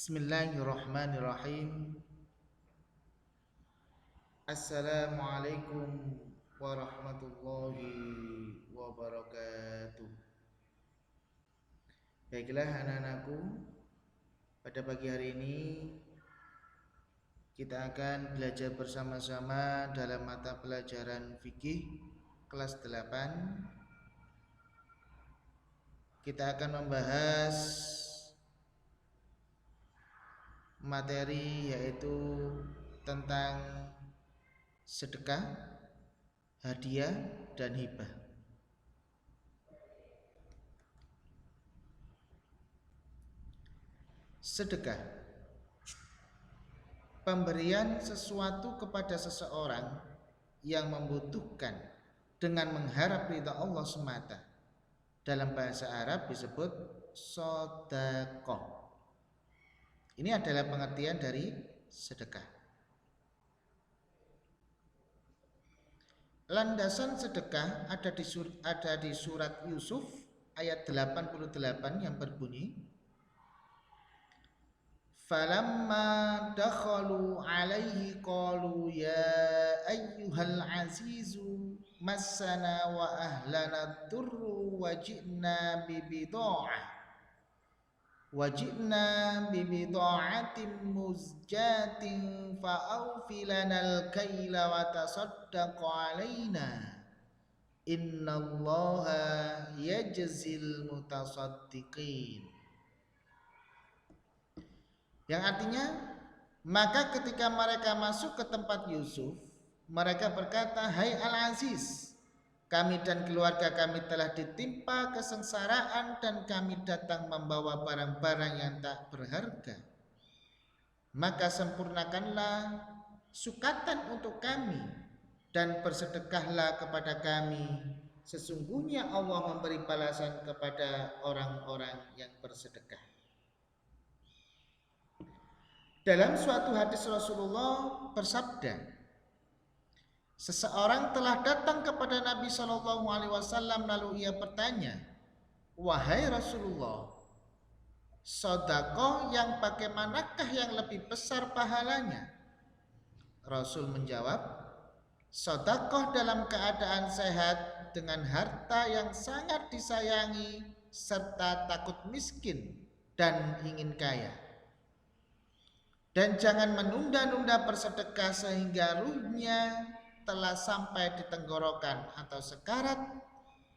Bismillahirrahmanirrahim. Assalamualaikum warahmatullahi wabarakatuh. Baiklah anak-anakku, pada pagi hari ini kita akan belajar bersama-sama dalam mata pelajaran fikih kelas 8. Kita akan membahas materi yaitu tentang sedekah, hadiah, dan hibah. Sedekah, pemberian sesuatu kepada seseorang yang membutuhkan dengan mengharap ridha Allah semata. Dalam bahasa Arab disebut sedekah. Ini adalah pengertian dari sedekah. Landasan sedekah ada di surat Yusuf ayat 88 yang berbunyi, falamma dakhalu alaihi qalu ya ayyuhal azizu massana wa ahlana durru wajibna bibida'atin muzjatin fa'awfilanal kaila wa tasaddaq alaina innallaha yajzil mutasaddiqin. Yang artinya, maka ketika mereka masuk ke tempat Yusuf, mereka berkata, hai Al-Aziz, kami dan keluarga kami telah ditimpa kesengsaraan dan kami datang membawa barang-barang yang tak berharga. Maka sempurnakanlah sukatan untuk kami dan bersedekahlah kepada kami. Sesungguhnya Allah memberi balasan kepada orang-orang yang bersedekah. Dalam suatu hadis Rasulullah bersabda, seseorang telah datang kepada Nabi SAW lalu ia bertanya, wahai Rasulullah, sedekah yang bagaimanakah yang lebih besar pahalanya? Rasul menjawab, sedekah dalam keadaan sehat dengan harta yang sangat disayangi serta takut miskin dan ingin kaya. Dan jangan menunda-nunda bersedekah sehingga ruhnya telah sampai di tenggorokan atau sekarat,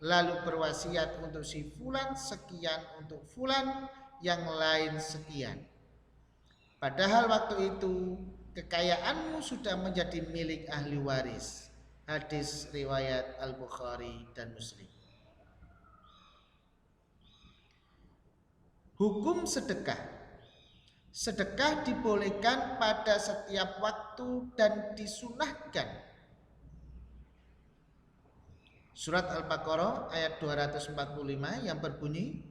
lalu berwasiat untuk si fulan sekian, untuk fulan yang lain sekian. Padahal waktu itu kekayaanmu sudah menjadi milik ahli waris. Hadis riwayat Al-Bukhari dan Muslim. Hukum sedekah. Sedekah dibolehkan pada setiap waktu dan disunahkan. Surat Al-Baqarah ayat 245 yang berbunyi,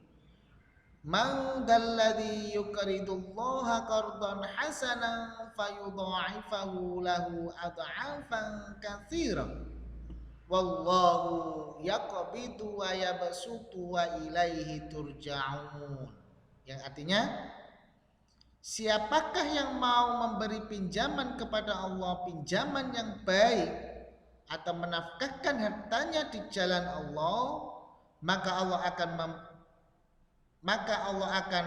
man dalladzi yuqridullaha qardan hasanan fayudha'ifahu lahu ad'afan katsiran wallahu yaqbidu wa yabsutu wa ilaihi turja'un. Yang artinya, siapakah yang mau memberi pinjaman kepada Allah, pinjaman yang baik, atau menafkahkan hartanya di jalan Allah, maka Allah akan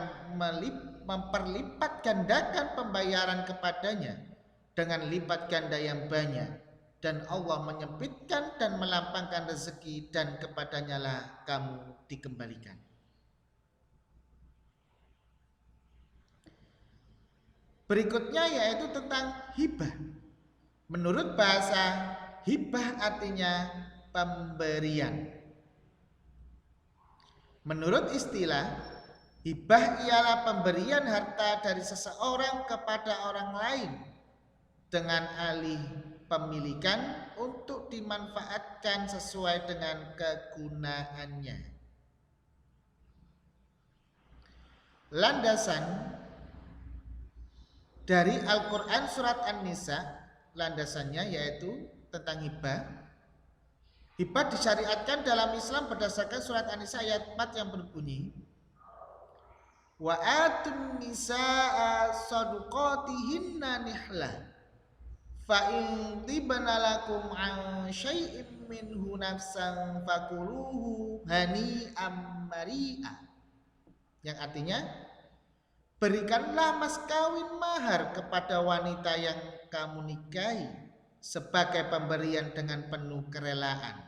memperlipat gandakan pembayaran kepadanya dengan lipat ganda yang banyak, dan Allah menyempitkan dan melapangkan rezeki, dan kepadanya lah kamu dikembalikan. Berikutnya yaitu tentang hibah. Menurut bahasa, hibah artinya pemberian. Menurut istilah, hibah ialah pemberian harta dari seseorang kepada orang lain dengan alih pemilikan untuk dimanfaatkan sesuai dengan kegunaannya. Landasan dari Al-Quran surat An-Nisa, landasannya yaitu tentang hibah. Hibah disyariatkan dalam Islam berdasarkan surat An-Nisa ayat 4 yang berbunyi, wa atun nisaa sadaqatihinna nihlah fa in tibna lakum an syai'im minhu nafsan fakuluhu hani'am mari'a, yang artinya berikanlah mas kawin mahar kepada wanita yang kamu nikahi sebagai pemberian dengan penuh kerelaan.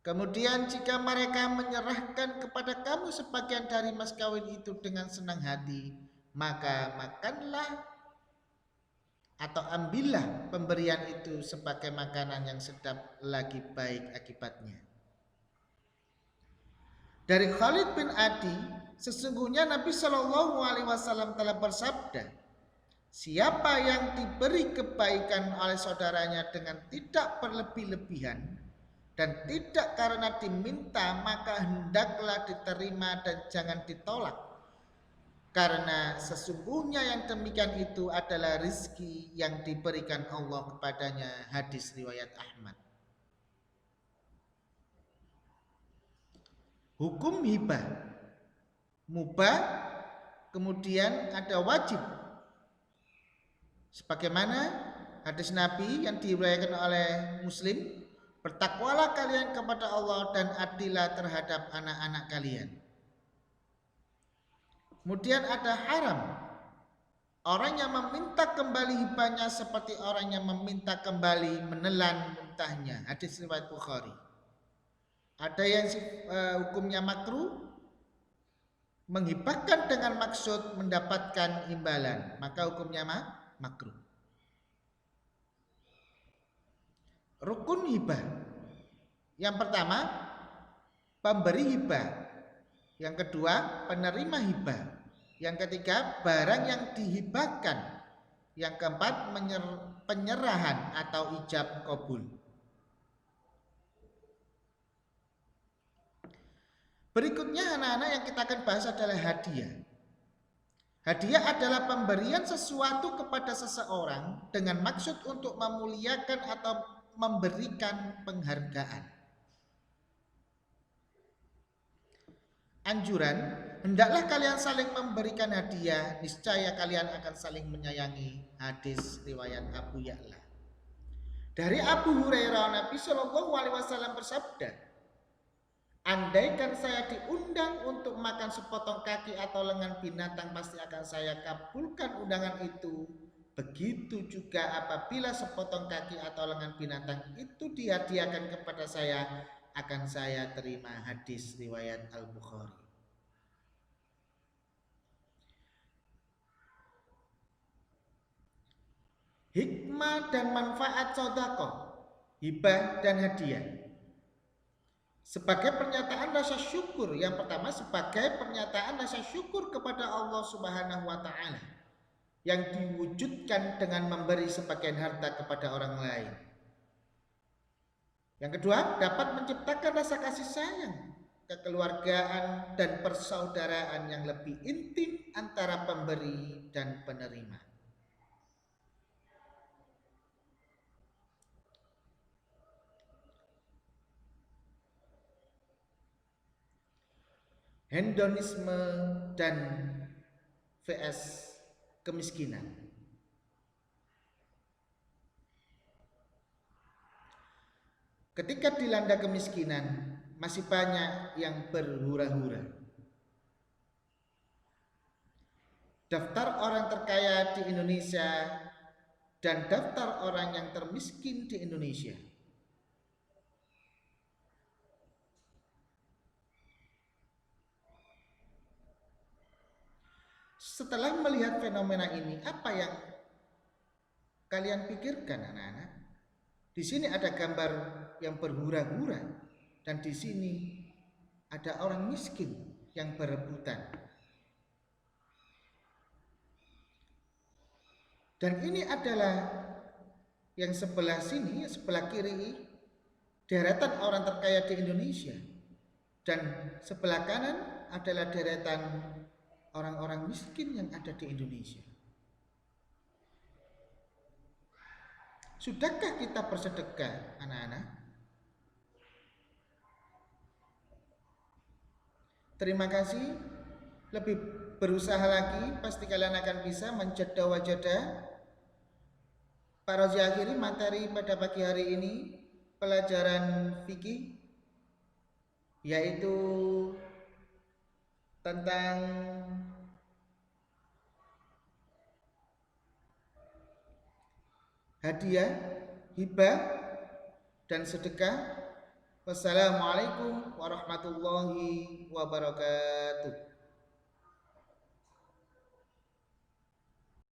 Kemudian jika mereka menyerahkan kepada kamu sebagian dari mas kawin itu dengan senang hati, maka makanlah atau ambillah pemberian itu sebagai makanan yang sedap lagi baik akibatnya. Dari Khalid bin Adi, sesungguhnya Nabi Shallallahu Alaihi Wasallam telah bersabda, siapa yang diberi kebaikan oleh saudaranya dengan tidak berlebih-lebihan dan tidak karena diminta, maka hendaklah diterima dan jangan ditolak, karena sesungguhnya yang demikian itu adalah rizki yang diberikan Allah kepadanya. Hadis riwayat Ahmad. Hukum hibah, mubah, kemudian ada wajib. Sebagaimana hadis Nabi yang diriwayatkan oleh Muslim, bertakwalah kalian kepada Allah dan adillah terhadap anak-anak kalian. Kemudian ada haram, orang yang meminta kembali hibahnya seperti orang yang meminta kembali menelan muntahnya. Hadis riwayat Bukhari. Ada yang hukumnya makruh, menghibahkan dengan maksud mendapatkan imbalan, maka hukumnya makruh. Rukun hibah, yang pertama pemberi hibah, yang kedua penerima hibah, yang ketiga barang yang dihibahkan, yang keempat penyerahan atau ijab qabul. Berikutnya anak-anak yang kita akan bahas adalah hadiah. Hadiah adalah pemberian sesuatu kepada seseorang dengan maksud untuk memuliakan atau memberikan penghargaan. Anjuran, hendaklah kalian saling memberikan hadiah, niscaya kalian akan saling menyayangi. Hadis riwayat Abu Ya'la. Dari Abu Hurairah, Nabi Shallallahu Alaihi Wasallam bersabda, andaikan saya diundang untuk makan sepotong kaki atau lengan binatang, pasti akan saya kabulkan undangan itu. Begitu juga apabila sepotong kaki atau lengan binatang itu dihadiahkan kepada saya, akan saya terima. Hadis riwayat Al-Bukhari. Hikmah dan manfaat sedekah, hibah dan hadiah. Sebagai pernyataan rasa syukur, yang pertama sebagai pernyataan rasa syukur kepada Allah Subhanahu wa Ta'ala yang diwujudkan dengan memberi sebagian harta kepada orang lain. Yang kedua, dapat menciptakan rasa kasih sayang, kekeluargaan dan persaudaraan yang lebih intim antara pemberi dan penerima. Hedonisme dan vs kemiskinan. Ketika dilanda kemiskinan, masih banyak yang berhura-hura. Daftar orang terkaya di Indonesia dan daftar orang yang termiskin di Indonesia. Setelah melihat fenomena ini, apa yang kalian pikirkan, anak-anak? Di sini ada gambar yang berhura-hura dan di sini ada orang miskin yang berebutan. Dan ini adalah yang sebelah sini, sebelah kiri, deretan orang terkaya di Indonesia, dan sebelah kanan adalah deretan orang-orang miskin yang ada di Indonesia. Sudahkah kita bersedekah, anak-anak? Terima kasih. lebih berusaha lagi, pasti kalian akan bisa menjeda-wajada. Para akhiri materi pada pagi hari ini pelajaran fikih, yaitu tentang hadiah, hibah, dan sedekah. Wassalamualaikum warahmatullahi wabarakatuh.